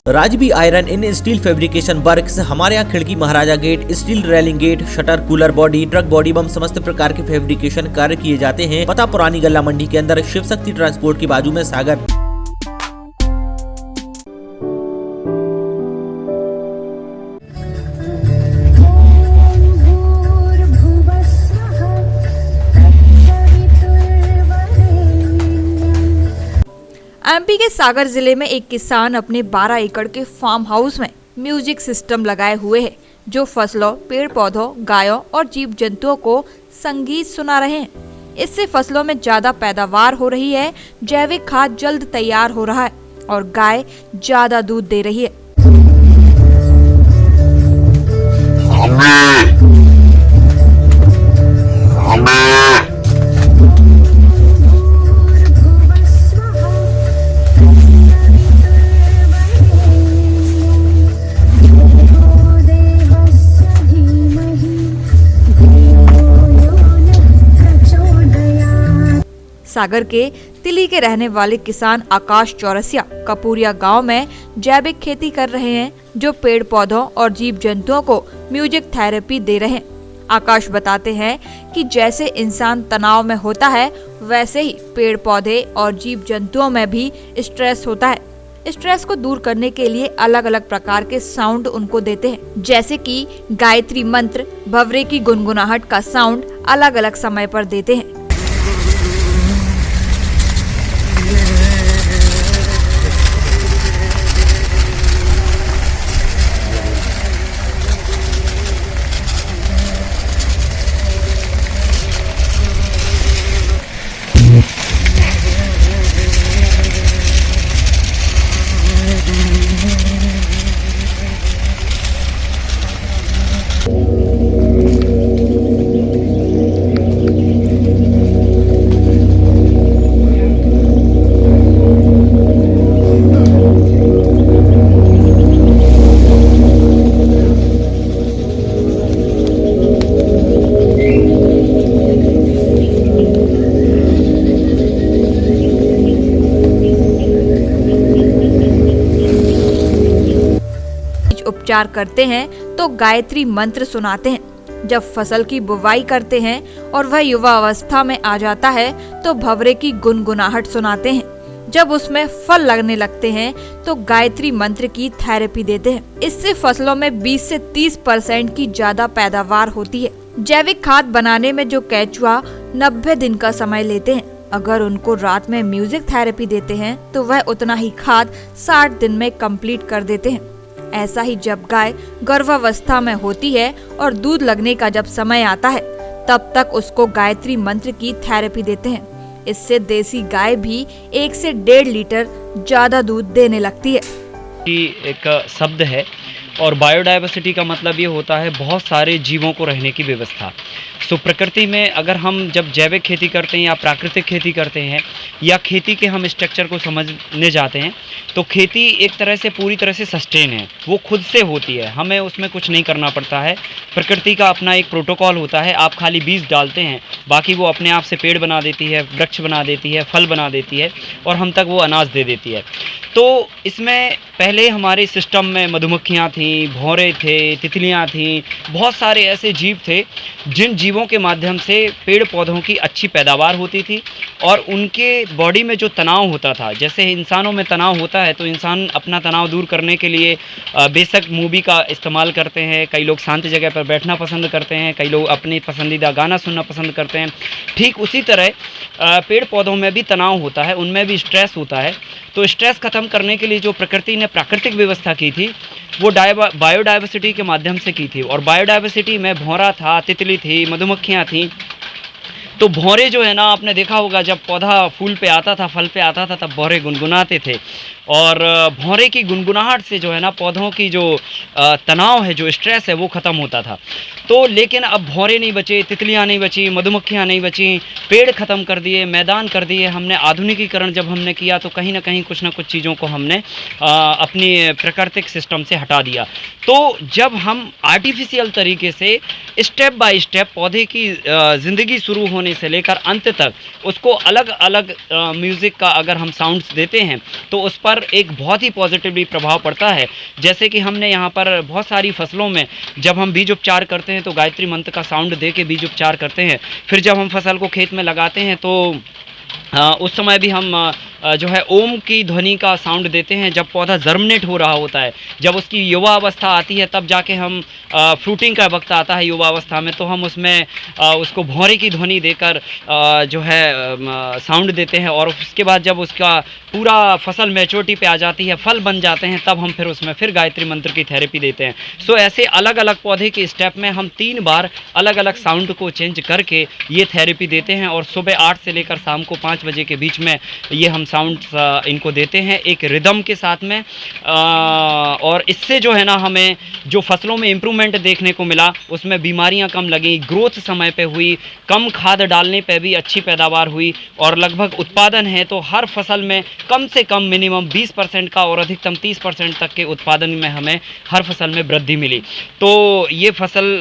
राजबी iron and steel fabrication works हमारे यहाँ खिड़की, Maharaja gate, steel railing gate, shutter, cooler body, truck body बम समस्त प्रकार के फैब्रिकेशन कार्य किए जाते हैं। पता पुरानी गल्ला मंडी के अंदर, शिव शक्ति ट्रांसपोर्ट के बाजू में, सागर। एमपी के सागर जिले में एक किसान अपने 12 एकड़ के फार्म हाउस में म्यूजिक सिस्टम लगाए हुए है, जो फसलों, पेड़ पौधों, गायों और जीव जंतुओं को संगीत सुना रहे हैं। इससे फसलों में ज्यादा पैदावार हो रही है, जैविक खाद जल्द तैयार हो रहा है और गाय ज्यादा दूध दे रही है। सागर के तिली के रहने वाले किसान आकाश चौरसिया कपूरिया गांव में जैविक खेती कर रहे हैं, जो पेड़ पौधों और जीव जंतुओं को म्यूजिक थेरेपी दे रहे हैं। आकाश बताते हैं कि जैसे इंसान तनाव में होता है, वैसे ही पेड़ पौधे और जीव जंतुओं में भी स्ट्रेस होता है। स्ट्रेस को दूर करने के लिए अलग अलग प्रकार के साउंड उनको देते हैं, जैसे कि गायत्री मंत्र, भंवरे की गुनगुनाहट का साउंड अलग अलग समय पर देते हैं। उपचार करते हैं तो गायत्री मंत्र सुनाते हैं। जब फसल की बुवाई करते हैं और वह युवा अवस्था में आ जाता है तो भंवरे की गुनगुनाहट सुनाते हैं। जब उसमें फल लगने लगते हैं तो गायत्री मंत्र की थेरेपी देते हैं। इससे फसलों में 20 से 30% की ज्यादा पैदावार होती है। जैविक खाद बनाने में जो केंचुआ 90 दिन का समय लेते हैं, अगर उनको रात में म्यूजिक थेरेपी देते हैं तो वह उतना ही खाद 60 दिन में कंप्लीट कर देते हैं। ऐसा ही जब गाय गर्भावस्था में होती है और दूध लगने का जब समय आता है, तब तक उसको गायत्री मंत्र की थेरेपी देते हैं। इससे देसी गाय भी 1 से 1.5 लीटर ज्यादा दूध देने लगती है। एक शब्द है और बायोडायवर्सिटी का मतलब ये होता है बहुत सारे जीवों को रहने की व्यवस्था। तो प्रकृति में अगर हम जब जैविक खेती करते हैं या प्राकृतिक खेती करते हैं या खेती के हम स्ट्रक्चर को समझने जाते हैं, तो खेती एक तरह से पूरी तरह से सस्टेन है, वो खुद से होती है, हमें उसमें कुछ नहीं करना पड़ता है। प्रकृति का अपना एक प्रोटोकॉल होता है, आप खाली बीज डालते हैं, बाकी वो अपने आप से पेड़ बना देती है, वृक्ष बना देती है, फल बना देती है और हम तक वो अनाज दे देती है। तो इसमें पहले हमारे सिस्टम में मधुमक्खियाँ थीं, भौरे थे, तितलियाँ थीं, बहुत सारे ऐसे जीव थे जिन जीवों के माध्यम से पेड़ पौधों की अच्छी पैदावार होती थी और उनके बॉडी में जो तनाव होता था, जैसे इंसानों में तनाव होता है तो इंसान अपना तनाव दूर करने के लिए बेशक मूवी का इस्तेमाल करते हैं, कई लोग शांत जगह पर बैठना पसंद करते हैं, कई लोग अपनी पसंदीदा गाना सुनना पसंद करते हैं। ठीक उसी तरह पेड़ पौधों में भी तनाव होता है, उनमें भी स्ट्रेस होता है। तो स्ट्रेस खत्म करने के लिए जो प्रकृति ने प्राकृतिक व्यवस्था की थी, वो बायोडायवर्सिटी के माध्यम से की थी। और बायोडायवर्सिटी में भौरा था, तितली थी, मधुमक्खियाँ थीं। तो भौरे जो है ना, आपने देखा होगा जब पौधा फूल पे आता था, फल पे आता था, तब भौरे गुनगुनाते थे और भौरे की गुनगुनाहट से जो है ना पौधों की जो तनाव है, जो स्ट्रेस है, वो ख़त्म होता था। तो लेकिन अब भौरे नहीं बचे, तितलियाँ नहीं बची, मधुमक्खियाँ नहीं बची, पेड़ ख़त्म कर दिए, मैदान कर दिए। हमने आधुनिकीकरण जब हमने किया तो कहीं ना कहीं कुछ ना कुछ चीज़ों को हमने अपनी प्राकृतिक सिस्टम से हटा दिया। तो जब हम आर्टिफिशियल तरीके से स्टेप बाय स्टेप पौधे की ज़िंदगी शुरू होने से लेकर अंत तक उसको अलग अलग म्यूज़िक का अगर हम साउंड्स देते हैं तो उस पर एक बहुत ही पॉजिटिवली प्रभाव पड़ता है। जैसे कि हमने यहाँ पर बहुत सारी फसलों में जब हम बीज उपचार करते हैं तो गायत्री मंत्र का साउंड दे के बीज उपचार करते हैं। फिर जब हम फसल को खेत में लगाते हैं तो उस समय भी हम जो है ओम की ध्वनि का साउंड देते हैं। जब पौधा जर्मिनेट हो रहा होता है, जब उसकी युवा अवस्था आती है, तब जाके हम फ्रूटिंग का वक्त आता है युवा अवस्था में, तो हम उसमें उसको भौरे की ध्वनि देकर जो है साउंड देते हैं। और उसके बाद जब उसका पूरा फसल मैच्योरिटी पे आ जाती है, फल बन जाते हैं, तब हम फिर उसमें फिर गायत्री मंत्र की थेरेपी देते हैं। सो ऐसे अलग अलग पौधे के स्टेप में हम 3 बार अलग अलग साउंड को चेंज करके ये थेरेपी देते हैं। और सुबह 8 से लेकर शाम को 5 बजे के बीच में ये हम साउंड इनको देते हैं एक रिदम के साथ में। और इससे जो है ना हमें जो फसलों में इम्प्रूवमेंट देखने को मिला, उसमें बीमारियां कम लगी, ग्रोथ समय पे हुई, कम खाद डालने पे भी अच्छी पैदावार हुई। और लगभग उत्पादन है तो हर फसल में कम से कम मिनिमम 20% का और अधिकतम 30% तक के उत्पादन में हमें हर फसल में वृद्धि मिली। तो ये फसल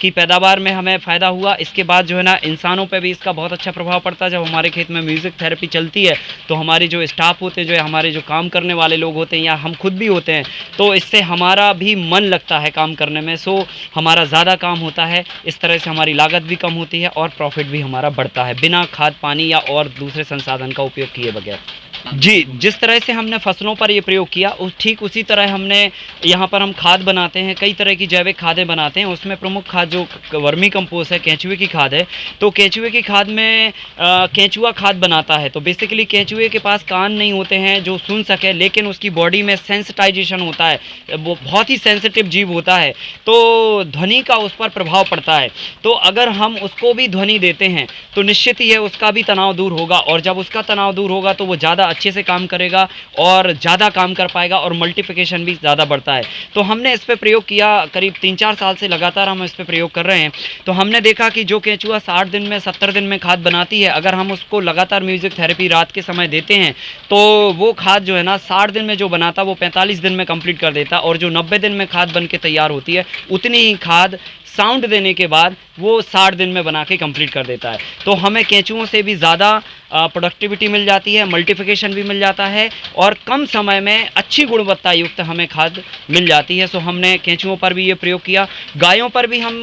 की पैदावार में हमें फ़ायदा हुआ। इसके बाद जो है ना इंसानों पे भी इसका बहुत अच्छा प्रभाव पड़ता है। जब हमारे खेत में म्यूज़िक थेरेपी चलती है तो हमारे जो स्टाफ होते हैं, जो हमारे जो काम करने वाले लोग होते हैं या हम खुद भी होते हैं, तो इससे हमारा भी मन लगता है काम करने में। सो हमारा ज़्यादा काम होता है, इस तरह से हमारी लागत भी कम होती है और प्रॉफिट भी हमारा बढ़ता है बिना खाद पानी या और दूसरे संसाधन का उपयोग किए बगैर। जी, जिस तरह से हमने फसलों पर ये प्रयोग किया ठीक उसी तरह हमने यहाँ पर हम खाद बनाते हैं, कई तरह की जैविक खादें बनाते हैं। उसमें प्रमुख खाद जो वर्मी कंपोस्ट है, केंचुए की खाद है। तो केंचुए की खाद में केंचुआ खाद बनाता है। तो बेसिकली केंचुए के पास कान नहीं होते हैं जो सुन सके, लेकिन उसकी बॉडी में सेंसिटाइजेशन होता है, वो बहुत ही सेंसिटिव जीव होता है, तो ध्वनि का उस पर प्रभाव पड़ता है। तो अगर हम उसको भी ध्वनि देते हैं तो निश्चित ही है उसका भी तनाव दूर होगा। और जब उसका तनाव दूर होगा तो वो ज़्यादा अच्छे से काम करेगा और ज़्यादा काम कर पाएगा और मल्टीप्लिकेशन भी ज़्यादा बढ़ता है। तो हमने इस पे प्रयोग किया, करीब 3-4 साल से लगातार हम इस पे प्रयोग कर रहे हैं। तो हमने देखा कि जो केंचुआ 60 दिन में 70 दिन में खाद बनाती है, अगर हम उसको लगातार म्यूजिक थेरेपी रात के समय देते हैं तो वो खाद जो है ना 60 दिन में जो बनाता वो 45 दिन में कंप्लीट कर देता। और जो 90 दिन में खाद बन के तैयार होती है, उतनी ही खाद साउंड देने के बाद वो 60 दिन में बना के कंप्लीट कर देता है। तो हमें केंचुओं से भी ज़्यादा प्रोडक्टिविटी मिल जाती है, मल्टीप्लिकेशन भी मिल जाता है और कम समय में अच्छी गुणवत्ता युक्त हमें खाद मिल जाती है। सो हमने केंचुओं पर भी ये प्रयोग किया। गायों पर भी हम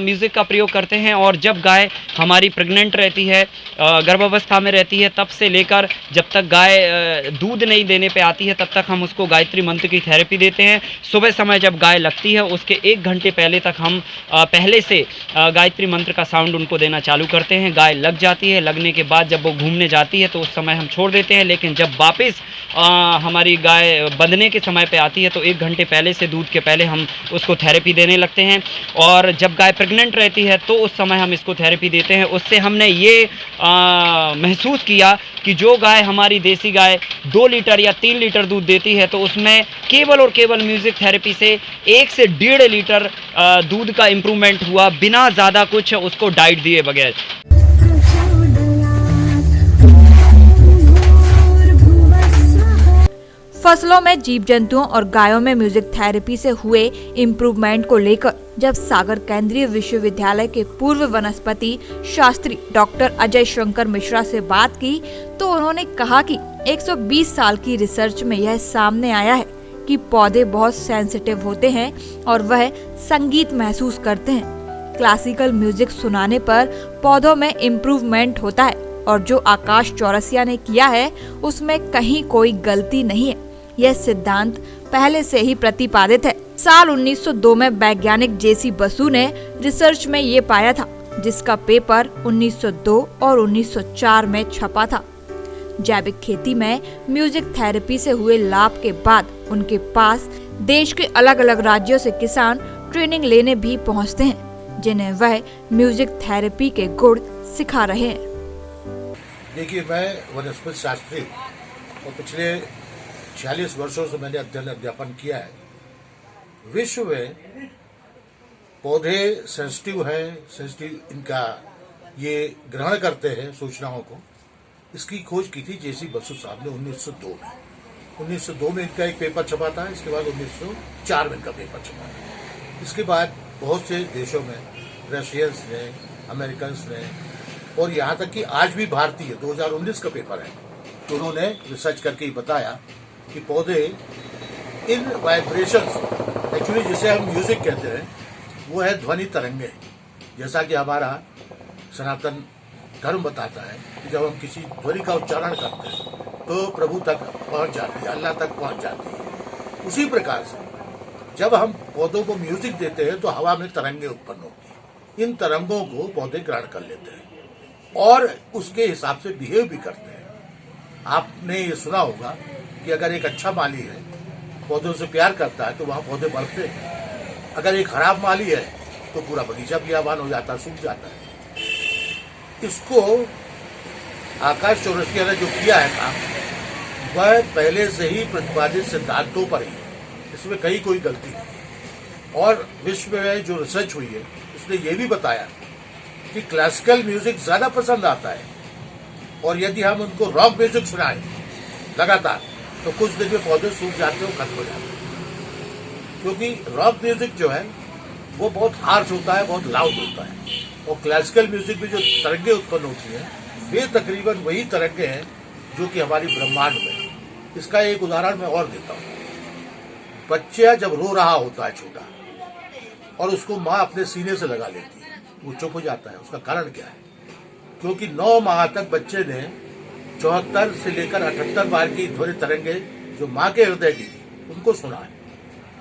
म्यूज़िक का प्रयोग करते हैं। और जब गाय हमारी प्रेग्नेंट रहती है, गर्भावस्था में रहती है, तब से लेकर जब तक गाय दूध नहीं देने पे आती है, तब तक हम उसको गायत्री मंत्र की थेरेपी देते हैं। सुबह समय जब गाय लगती है उसके 1 घंटे पहले तक हम पहले से गायत्री मंत्र का साउंड उनको देना चालू करते हैं। गाय लग जाती है, लगने के बाद जब वो घूमने जाती है तो उस समय हम छोड़ देते हैं। लेकिन जब वापस हमारी गाय बंधने के समय पे आती है तो 1 घंटे पहले से, दूध के पहले हम उसको थेरेपी देने लगते हैं। और जब गाय प्रेग्नेंट रहती है तो उस समय हम इसको थेरेपी देते हैं। उससे हमने ये महसूस किया कि जो गाय हमारी देसी गाय 2 लीटर या 3 लीटर दूध देती है, तो उसमें केवल और केवल म्यूज़िक थेरेपी से 1 से 1.5 लीटर दूध का इम्प्रूवमेंट हुआ, बिना ज़्यादा कुछ उसको डाइट दिए बगैर। फसलों में जीव जंतुओं और गायों में म्यूजिक थेरेपी से हुए इम्प्रूवमेंट को लेकर जब सागर केंद्रीय विश्वविद्यालय के पूर्व वनस्पति शास्त्री डॉक्टर अजय शंकर मिश्रा से बात की तो उन्होंने कहा कि 120 साल की रिसर्च में यह सामने आया है कि पौधे बहुत सेंसिटिव होते हैं और वह संगीत महसूस करते हैं। क्लासिकल म्यूजिक सुनाने पर पौधों में इम्प्रूवमेंट होता है और जो आकाश चौरसिया ने किया है उसमें कहीं कोई गलती नहीं है। यह सिद्धांत पहले से ही प्रतिपादित है। साल 1902 में वैज्ञानिक जेसी बसु ने रिसर्च में ये पाया था, जिसका पेपर 1902 और 1904 में छपा था। जैविक खेती में म्यूजिक थेरेपी से हुए लाभ के बाद उनके पास देश के अलग अलग राज्यों से किसान ट्रेनिंग लेने भी पहुंचते हैं, जिन्हें वह म्यूजिक थेरेपी के गुण सिखा रहे हैं। देखिए, मैं वनस्पति शास्त्री और पिछले 46 वर्षों से मैंने अध्ययन अध्यापन किया है। विश्व में पौधे सेंसिटिव हैं, सेंसिटिव इनका ये ग्रहण करते हैं सूचनाओं को। इसकी खोज की थी जेसी बसु साहब ने 1902 में। 1902 में इनका एक पेपर छपा था, इसके बाद 1904 में इनका पेपर छपा था। इसके बाद बहुत से देशों में, रशियंस ने, अमेरिकन ने, और यहाँ तक कि आज भी भारतीय 2019 का पेपर है, तो उन्होंने रिसर्च करके बताया कि पौधे इन वाइब्रेशंस, एक्चुअली जिसे हम म्यूजिक कहते हैं, वो है ध्वनि तरंगे। जैसा कि हमारा सनातन धर्म बताता है कि जब हम किसी ध्वनि का उच्चारण करते हैं तो प्रभु तक पहुंच जाती है, अल्लाह तक पहुंच जाती है। उसी प्रकार से जब हम पौधों को म्यूजिक देते हैं तो हवा में तरंगे उत्पन्न होती हैं। इन तरंगों को पौधे ग्रहण कर लेते हैं और उसके हिसाब से बिहेव भी करते हैं। आपने ये सुना होगा कि अगर एक अच्छा माली है, पौधों से प्यार करता है, तो वहाँ पौधे बढ़ते हैं। अगर एक खराब माली है तो पूरा बगीचा बियाबान हो जाता है, सूख जाता है। इसको आकाश चौरसिया ने जो किया है काम, वह पहले से ही प्रतिपादित सिद्धांतों पर ही है, इसमें कहीं कोई गलती नहीं। और विश्व में जो रिसर्च हुई है उसने ये भी बताया कि क्लासिकल म्यूजिक ज्यादा पसंद आता है, और यदि हम उनको रॉक म्यूजिक सुनाएं लगातार तो कुछ दिन में पौधे सूख जाते हैं, खत्म हो जाते हैं। क्योंकि रॉक म्यूजिक जो है वो बहुत हार्श होता है, बहुत लाउड होता है, और क्लासिकल म्यूजिक में जो तरंगे उत्पन्न होती हैं वे तकरीबन वही तरंगे हैं जो कि हमारी ब्रह्मांड में है। इसका एक उदाहरण मैं और देता हूँ। बच्चा जब रो रहा होता है छोटा, और उसको माँ अपने सीने से लगा लेती है, वो चुप हो जाता है। उसका कारण क्या है? क्योंकि 9 माह तक बच्चे ने 74 से लेकर 78 बार की ध्वनि तरंगे जो माँ के हृदय की थी उनको सुना है।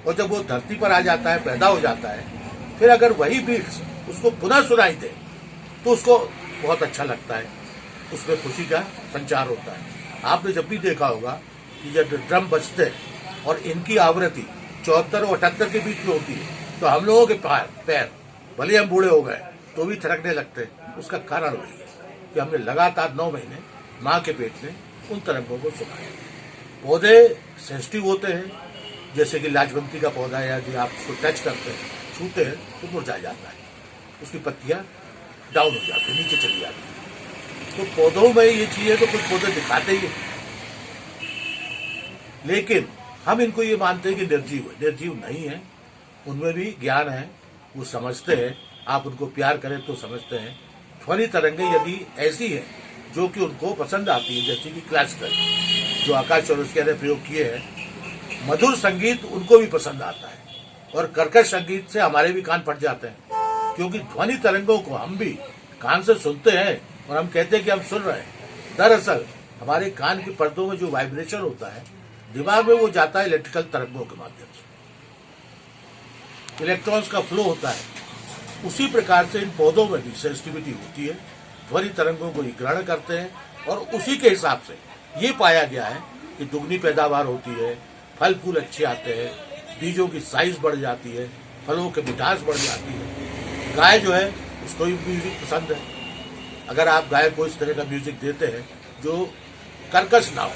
और जब वो धरती पर आ जाता है, पैदा हो जाता है, फिर अगर वही बीट्स उसको पुनः सुनाई दे तो उसको बहुत अच्छा लगता है, उसमें खुशी का संचार होता है। आपने जब भी देखा होगा कि जब ड्रम बजते हैं और इनकी आवृत्ति 74 और 78 के बीच में होती है, तो हम लोगों के पैर भले हम बूढ़े हो गए तो भी थिरकने लगते हैं। उसका कारण वही है कि हमने लगातार 9 महीने माँ के पेट में उन तरंगों को सुना है। पौधे सेंसिटिव होते हैं, जैसे कि लाजवंती का पौधा है, यदि आप उसको टच करते हैं, छूते हैं तो मुरझा जाता है, उसकी पत्तियां डाउन हो जाती है, नीचे चली जाती है। तो पौधों में ये चीजें तो कुछ पौधे दिखाते ही हैं, लेकिन हम इनको ये मानते हैं कि निर्जीव है। निर्जीव नहीं है, उनमें भी ज्ञान है, वो समझते हैं। आप उनको प्यार करें तो समझते हैं। ध्वनि तरंगे यदि ऐसी है जो कि उनको पसंद आती है, जैसे कि क्लासिकल जो आकाश चौरसिया ने प्रयोग किए हैं, मधुर संगीत उनको भी पसंद आता है, और कर्कश संगीत से हमारे भी कान फट जाते हैं। क्योंकि ध्वनि तरंगों को हम भी कान से सुनते हैं और हम कहते हैं कि हम सुन रहे हैं। दरअसल हमारे कान की पर्दों में जो वाइब्रेशन होता है, दिमाग में वो जाता है इलेक्ट्रिकल तरंगों के माध्यम से, इलेक्ट्रॉन्स का फ्लो होता है। उसी प्रकार से इन पौधों में भी सेंसिटिविटी होती है, ध्वनि तरंगों को ग्रहण करते हैं, और उसी के हिसाब से ये पाया गया है कि दुगनी पैदावार होती है, फल फूल अच्छे आते हैं, बीजों की साइज बढ़ जाती है, फलों की मिठास बढ़ जाती है। गाय जो है उसको भी म्यूजिक पसंद है। अगर आप गाय को इस तरह का म्यूजिक देते हैं जो कर्कश ना हो,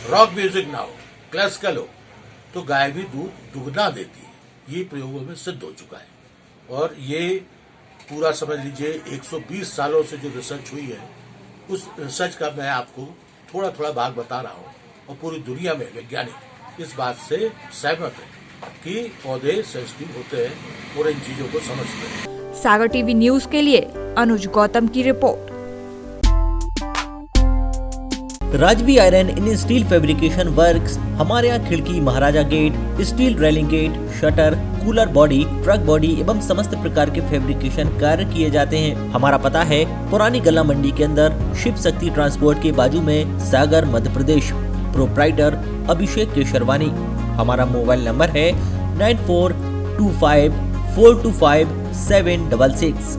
रॉक म्यूजिक ना हो, क्लासिकल हो, तो गाय भी दूध दुगना देती है। ये प्रयोगों में सिद्ध हो चुका है, और ये पूरा समझ लीजिए 120 सालों से जो रिसर्च हुई है, उस रिसर्च का मैं आपको थोड़ा थोड़ा भाग बता रहा हूँ। और पूरी दुनिया में वैज्ञानिक इस बात से सहमत है कि पौधे सेंसिटिव होते हैं और इन चीजों को समझते हैं। सागर टीवी न्यूज के लिए अनुज गौतम की report. Rajvi iron and steel fabrication works हमारे यहाँ खिड़की, Maharaja gate, steel railing gate, shutter, cooler body, truck body एवं समस्त प्रकार के फैब्रिकेशन कार्य किए जाते हैं। हमारा पता है पुरानी गल्ला मंडी के अंदर शिव शक्ति ट्रांसपोर्ट के बाजू में, सागर मध्य प्रदेश। प्रोप्राइटर अभिषेक केशरवानी। हमारा मोबाइल नंबर है 9425425766।